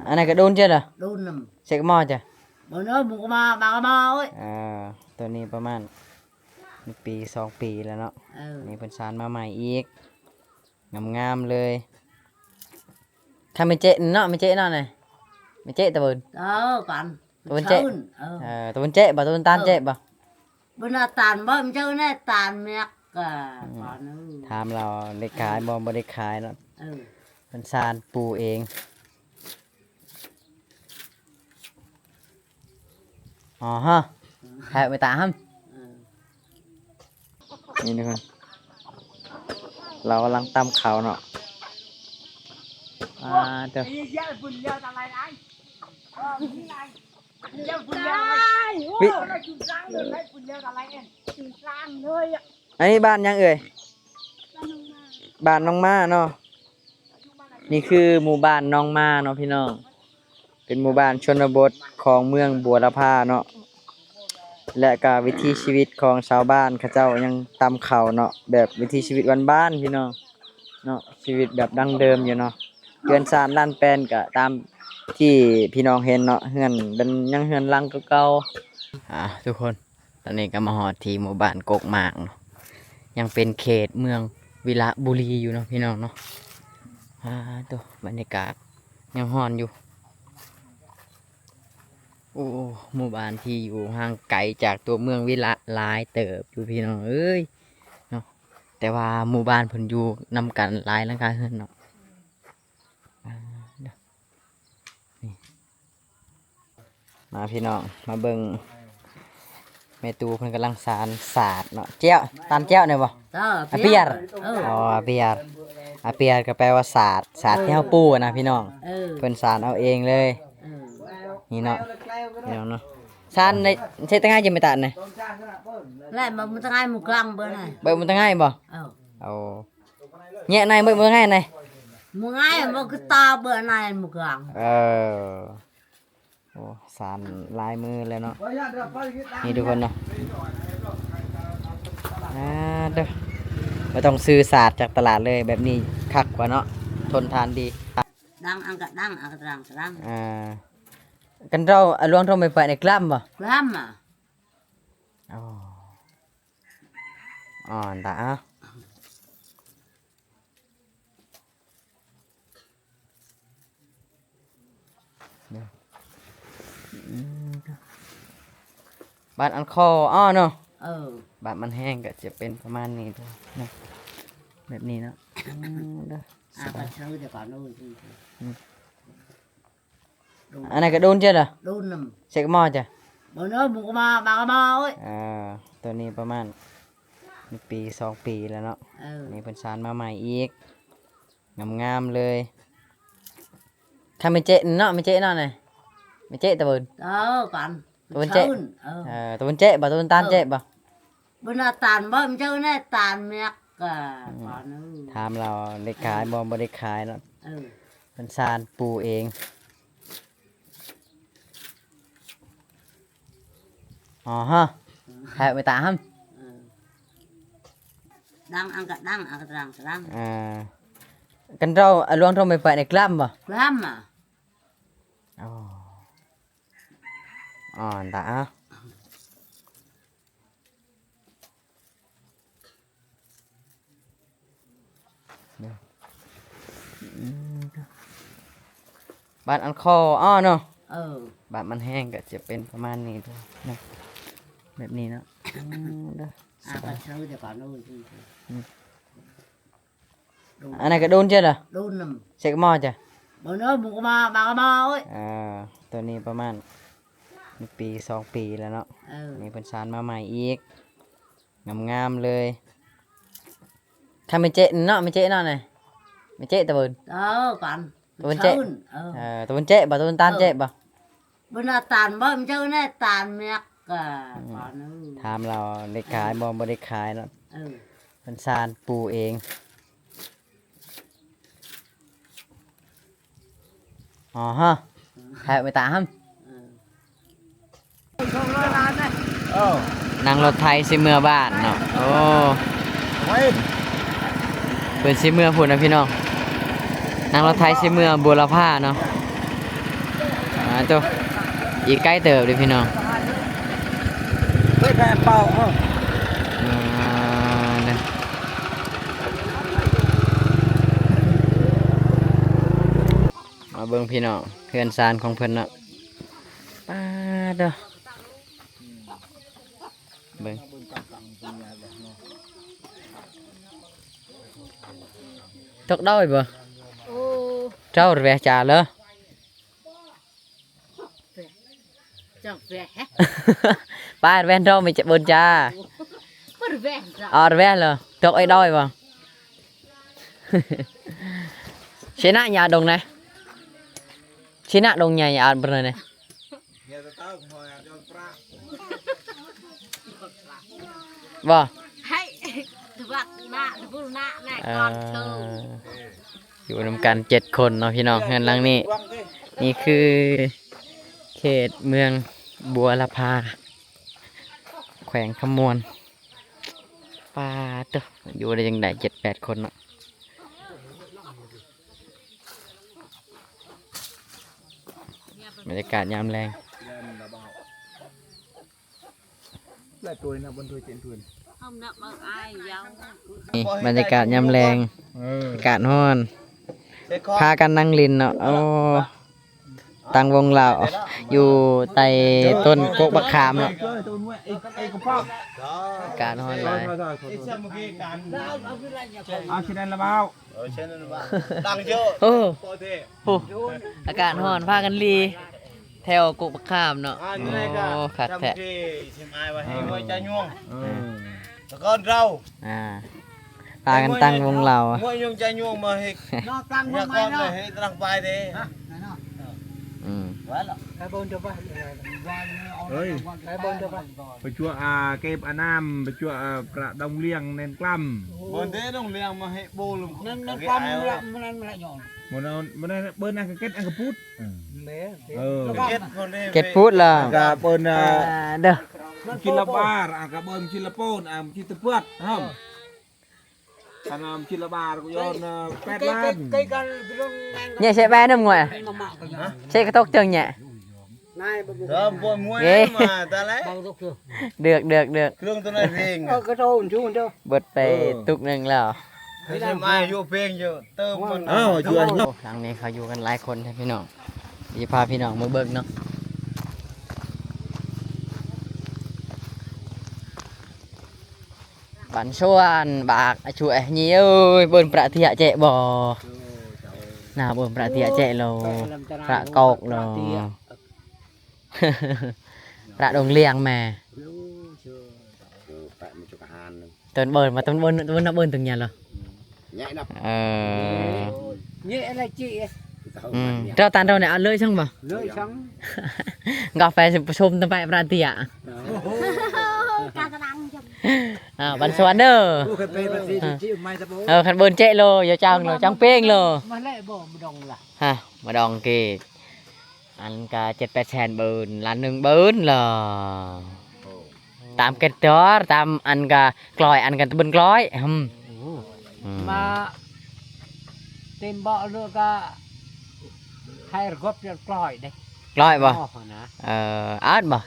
anh này cái đôn chưa rồi โดนน sẽ có mò chưa ำบ่เนาะหมูก็มาบางก็มาเอ้ย ตัวนี้ประมาณปี2 ปีแล้วเนาะ นี่เป็นสารมาใหม่อีกงามๆเลยถ้าไม่เจ๊เนาะไม่เจ๊เนาะnàyไม่เจ๊ตะเบิน ก่อน ตะเบินเจ๊ตะเบินเจ๊บ่ตะเบินตานเจ๊บ่ บ่น่าตานบ่มันเจ้าแน่ตานแมกก่อนถามเราได้ขายบ่ได้ขายเนาะเป็นสารปูเองอ๋อฮะแพ้ไปตาฮัมนี่ทุกคนเรากำลังตำเขาเนาะเดี๋ยวอันนี้บ้านยังเอ่ยบ้านน้องมาเนาะนี่คือหมู่บ้านน้องมาเนาะพี่น้องเป็นหมู่บ้านชนบทของเมืองบัวละพาเนาะและก็วิถีชีวิตของชาวบ้านเขาเจ้ายังตำเขาเนาะแบบวิถีชีวิตวันบ้านพี่น้องเนาะชีวิตแบบดั้งเดิมอยู่เนาะเรือนซานล้านแปลนก็ตามที่พี่น้องเห็นเนาะเฮือนเป็นยังเฮือนหลังเก่าๆทุกคนตอนนี้ก็มาฮอดที่หมู่บ้านกกหมากเนาะยังเป็นเขตเมืองวิระบุรีอยู่เนาะพี่น้องเนาะตัวบรรยากาศยังฮ้อนอยู่โอ้หมู่บ้านที่อยู่ห่างไกลจากตัวเมืองวิระหลายเติบอยู่พี่น้องเอ้ยเนาะแต่ว่าหมู่บ้านเพิ่นอยู่นำกันหลายหลังคาเรือนเนาะนี่มาพี่น้องมาเบิ่งแม่ตูเพิ่นกำลังสานสาดเนาะเจ้าตามเจ้าเนี่ยบ่อาเปียร์อาเปียร์อาเปียร์ก็แปลว่าสาดที่เฮาปูนะพี่น้องเพิ่นสานเอาเองเลยนี่เนาะพี่น้องเนาะสานในใช้ตั้งง่ายจะไม่ตัดเลย lại mà muốn ngay một lăng bữa này เบิ่งมันตั้งง่ายบ่เอาแง่ในเบิ่งมันง่ายใน một ngay mà cái to bữa này một lăng โอ้สานลายมือเลยเนาะนี่ทุกคนเนาะเด้อไม่ต้องซื้อศาสตร์จากตลาดเลยแบบนี้คักกว่าเนาะทนทานดี đang ăn cả đang ăn cả đang กันเราลวงทงไปในกล้ามบ่ làm mà อ๋อตาบาดอันคอเนาะบาดมันแห้งก็จะเป็นประมาณนี้ด้วยนะแบบนี้เนาะก็ซื้อเดี๋ยวก่อนนู่นอันไหนก็โดนเจ้าเหรอ โดนนำ เช็คหม้อจ้ะ บ่เนาะหมูก็มาบางก็มาเอ้ย ตัวนี้ประมาณปี2 ปีแล้วเนาะนี่เป็นสารมาใหม่อีกงามๆเลยถ้าไม่เจ๊เนาะไม่เจ๊เนาะnàyไม่เจ๊ตะเบิน ก่อน ตะเบินเจ๊ตะเบินเจ๊บ่ตะเบินตานเจ๊บ่ บ่น่าตานบ่มันเจ้าแน่ตานแมกก่อน ถามเราได้ขายบ่ได้ขายเนาะเป็นสารปูเองอ๋อฮะแพ้ไปตาฮัมđang ăn cả đang กันเราลวงทงไปในกล้ามบ่ làm mà อ๋อตาบาดอันคอเนาะบาดมันแห้งก็จะเป็นประมาณนี้ด้วยนะแบบนี้เนาะก็ซื้อเดี๋ยวก่อนนู่นอันไหนก็โดนเจ้าเหรอ โดนนำ เช็คหม้อจ้ะ บ่เนาะหมูก็มาบางก็มาเอ้ย ตัวนี้ประมาณปี2 ปีแล้วเนาะนี่เป็นสารมาใหม่อีกงามๆเลยถ้าไม่เจ๊เนาะไม่เจ๊เนาะnàyไม่เจ๊ตะเบิน ก่อน ตะเบินเจ๊ตะเบินเจ๊บ่ตะเบินตานเจ๊บ่ บ่น่าตานบ่มันเจ้าแน่ตานแมกก่อน ถามเราได้ขายบ่ได้ขายเนาะเป็นสารปูเองอ๋อฮะแพ้ไปตาฮัมนั่งรถไทยสิเมื่อบ้านเนาะโอ้เปิดสิเมื่อพูดนะพี่น้องนั่งรถไทยสิเมื่อบัวละพาเนาะ ตัวอีกใกล้เติบเลยพี่น้อง ไม่แพ้เป่าเนี่ยมาเบิ่งพี่น้องเพื่อนซานของเพิ่นเนาะป้าเด้อเบิ่งตกđôiบ่เจ้าแวะจ่าเลย จังแหวะ ป้าแว่นเจ้าไม่จะเบิ่นจ้า บ่แหวะจ้ะ แว่นเลยตกไอ้đôiบ่ chế nạ nhà đồng này chế nạ đồng nhà nhà bên này vâng ให้ถือว่าหน้าถือว่าหน้าแน่ก่อนเธอ อยู่นำกัน7 คนเนาะพี่น้องเฮือนหลังนี้นี่คือเขตเมืองบัวละพาแขวงขมวนป่าเต้ออยู่ได้ยังไง7-8 คนเนาะบรรยากาศยามแรง lại tuổi nào bên tuổi tiền tuổi ห้องนักบ่อายยาว นี่บรรยากาศยามแรงอากาศร้อนพากันนั่งลินเนาะโอ้ตั้งวงเหล่าอยู่ใต้ต้นกกบักขามเนาะอากาศร้อนหลาย khi này là bao โอ้โหอากาศร้อนพากันลีแถวกกบักขามเนาะโอ้ขัดแทะ con rau พากันตั้งวงเหล่า mỗi nhung chai nhung mà hịch nó tăng nhà không ai con nó này hịch đang bài thế อืม ơiไปชัวเก็บอานามไปชัวประดงเลี้ยงเน้นกล้ำ bốn thế đồng liang mà hịch bô lùm nên nó căm lại nó lại nhỏ มันเอามันได้เบิ้ลอังกฤษอังกฤษพูดkết con đây เก็ดพูดล่ะ กับเบิ้ล เด้อ กินละบาร์กับเบิ้ลกินละโป้นกินตะเพื่อฮะทางกินละบาร์ก็ย้อน8 ล้าน cây con rung nhẹ sẽ bé nằm ngoài mà mạo cái sẽ cái tóc chân nhẹ này bằng đó bôi muối Ghê. mà ta lấy rục chưa được cương tôi này riêng cái thô một chút chưa bậtไปตุกหนึ่งแล้ว thế xem ai vô phên chưa tơ con อ้าวชัว หลังนี้เขาอยู่กันหลายคนพี่น้องดีพาพี่น้องมาเบิ่งเนาะbản xuân bạc chuỗi nhiều bơn bạ thiạ chạy bò nào bơn bạ thiạ chạy lồ bạ cột lồ bạ đồng liang mà tuần bơn mà tuần bơn nó bơn từng nhà rồi nhẹ là chị cho tan đâu này ăn lưỡi xong mà lưỡi trắng gặp phải xôm tầm bạ bạ thiạ bản xuân đó khăn bơn chạy lồ giờ trong peng lồ mà lại bỏ một đồng là ha mà đòn kì ăn cả 7-8 bơn là nương bơn là tạm cái đó tạm ăn cả còi ăn cả bơn còi mà tìm bọ nữa cả hai góp cho còi đây còiบ่átบ่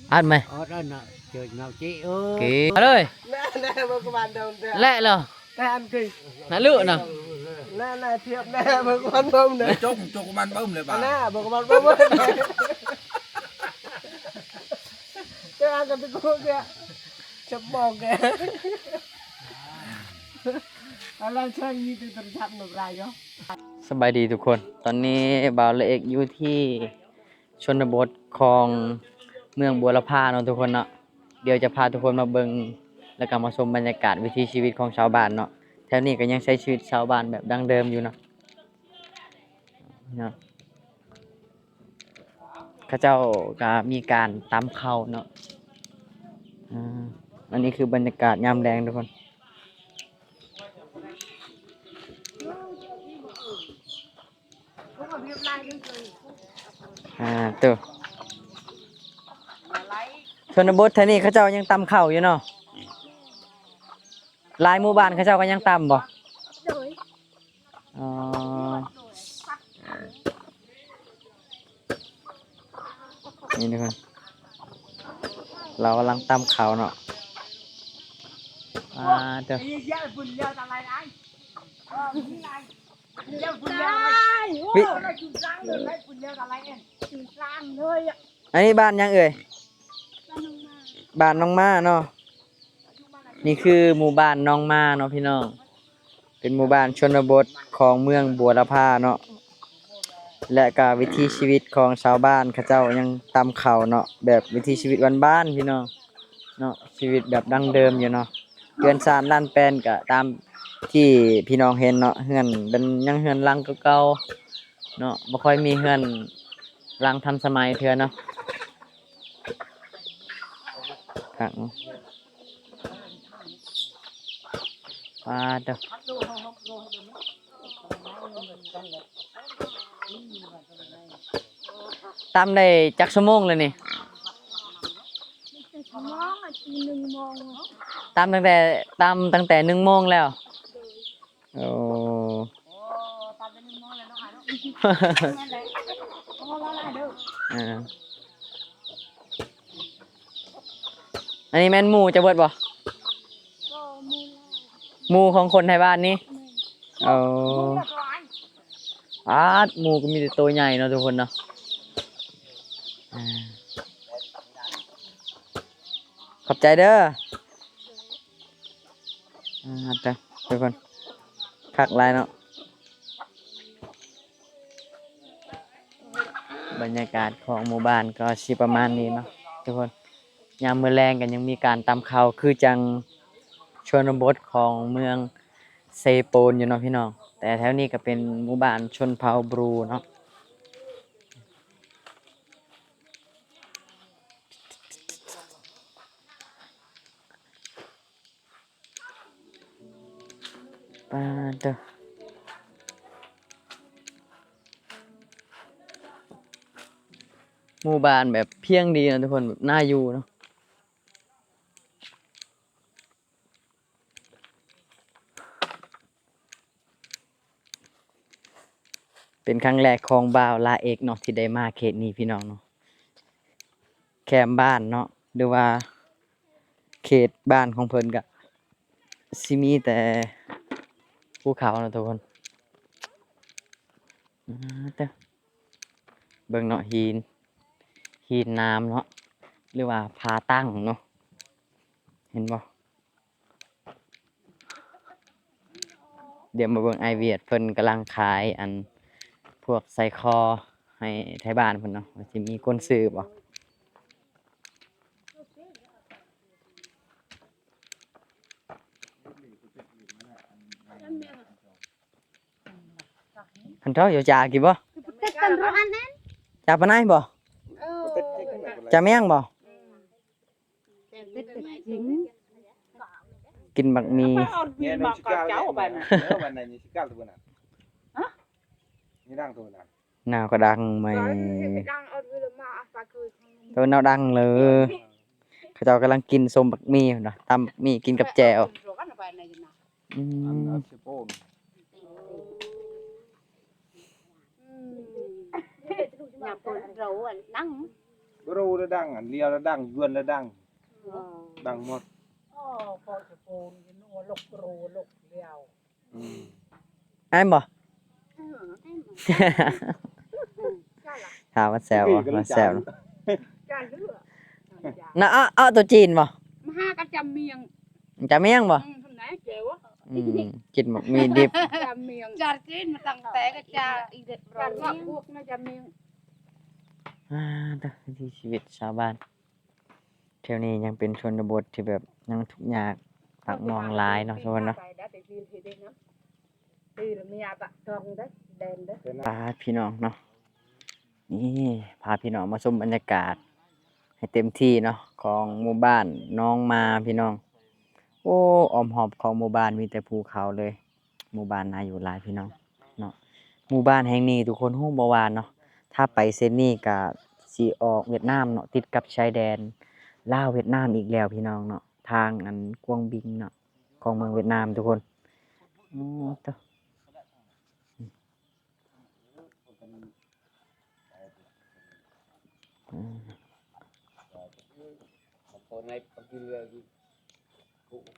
át mày ở đây nè trời nào chị ơi kì ơi lẹ lờ nãy lựa nè nè thiệp nè mà con bông nè chúc con ban bông này bà nè mà con bông cái ăn cái cô kìa chấm bò kìaอะไรช่างยี่ตัวตระชับหนุนไรเนาะ สบายดีทุกคนตอนนี้บ่าวละเอกอยู่ที่ชนบทของเมืองบัวละพาเนาะทุกคนเนาะเดี๋ยวจะพาทุกคนมาเบิ่งแล้วก็มาชมบรรยากาศวิถีชีวิตของชาวบ้านเนาะแถวนี้ก็ยังใช้ชีวิตชาวบ้านแบบดั้งเดิมอยู่เนาะเขาเจ้าก็มีการตำข้าวเนาะอันนี้คือบรรยากาศยามแลงทุกคนตัวชนบทแถวนี้เขาเจ้ายังตำข้าวอยู่เนาะหลายหมู่บ้านเขาเจ้าก็ยังตำบ่ นี่ทุกคนเรากำลังตำข้าวเนาะเด้อ Ini dia punya tak lain ai. Oh, ini lain. Dia punya. Vị- Oh, nó chụp răng rồi lấy punya tak lain. Chụp răng thôi. อันนี้บ้านยังเอ่ยบ้านน้องมาเนาะนี่คือหมู่บ้านน้องมาเนาะพี่น้องเป็นหมู่บ้านชนบทของเมืองบัวลำพาเนาะและก็วิถีชีวิตของชาวบ้านเขาเจ้ายังตำข้าวเนาะแบบวิถีชีวิตบ้านๆพี่น้องเนาะชีวิตแบบดั้งเดิมอยู่เนาะเรือนซานล้านแปลนก็ตามที่พี่น้องเห็นเนาะเฮือนเป็นยังเฮือนหลังเก่าๆเนาะบ่ค่อยมีเฮือนหลังทันสมัยเทื่อเนาะครับเด้อตามได้จักชั่วโมงเลยนี่ตามตั้งแต่1 โมงแล้วโอ้ Oh, tak ada ni mau lah nak ada. Oh, lah ada. อ่าอันนี้แม่นหมู่จะเบิดบ่หมู่ของคนไทยบ้านนี่เอาหมู่ก็มีแต่ตัวใหญ่เนาะทุกคนเนาะอ่าขอบใจเด้อจ้ะทุกคนคักหลายเนาะบรรยากาศของหมู่บ้านก็สิประมาณนี้เนาะทุกคนยามมื้อแลงกันยังมีการตำข้าวคือจังชนบทของเมืองเซโปนอยู่เนาะพี่น้องแต่แถวนี้ก็เป็นหมู่บ้านชนเผ่าบรูเนาะปาเด้อหมู่บ้านแบบเพียงดีนะทุกคนแบบน่าอยู่เนาะเป็นครั้งแรกของบ่าวลาเอกเนาะที่ได้มาเขตนี้พี่น้องเนาะแคมป์บ้านเนาะหรือว่าเขตบ้านของเพิ่นก็สิมีแต่ภูเขาเนาะทุกคนเด้อเบิ่งเนาะหินน้ำเนาะหรือว่าผาตั้งเนาะเห็นบ่เดี๋ยวมาเบิ่งไอเวียดเพิ่นกำลังขายอันพวกใส่คอให้ไทบ้านเพิ่นเนาะว่าสิมีคนซื้อบ่คันเจ้าอยู่จากี่บ่ Tekan rohan kan? จาปานไหนบ่จาแมงบ่ กินบักหมี่ Nghe nó chỉ cao cháu của bạn này. Nếu bạn này chỉ cao thôi nè. Hả? Như đang thôi nè. หนาวก็ดังไหม Đang ở vừa mà phải cười. ตัวหนาวดังเลยเขาเจ้ากำลังกินส้มบักหมี่เนาะตำบักหมี่กินกับแจ่วอืม Ăn chip bồn. Nhà tôi rượu nắng. Rô nó đang, lia nó đang, vườn nó đang. Đang một. Oh, kau cepon, nó lok ro lok liao. ไอ้บ่ ถามว่าแซวบ่มาแซว Cha lửa. น่ะเอาตัวจีนบ่ Mà ha cái chầm miệng. จะแมงบ่ Hôm nay chèo á. กินบักหมี่ดิบ Chầm miệng. Cha chín mà tăng té cái cha. Cha ngọt buộc nó chầm miệng. เด้อวิถีชีวิตชาวบ้านแถวนี้ยังเป็นชนบทที่แบบยังทุกข์ยากปากมองหลายเนาะทุกคนเนาะ Thì là mẹ bạn trồng đấy, đèn đấy. พาพี่น้องเนาะนี่พาพี่น้องมาชมบรรยากาศให้เต็มที่เนาะของหมู่บ้านน้องมาพี่น้องโอ้อ้อมหอบของหมู่บ้านมีแต่ภูเขาเลยหมู่บ้านน่าอยู่หลายพี่น้องเนาะหมู่บ้านแห่งนี้ทุกคนฮู้บ่ว่าเนาะถ้าไปเส้นนี้ก็สิออกเวียดนามเนาะติดกับชายแดนลาวเวียดนามอีกแล้วพี่น้องเนาะทางอันกวางบิงเนาะของเมืองเวียดนามทุกคนโอ้เด้อ คนในปักเรือ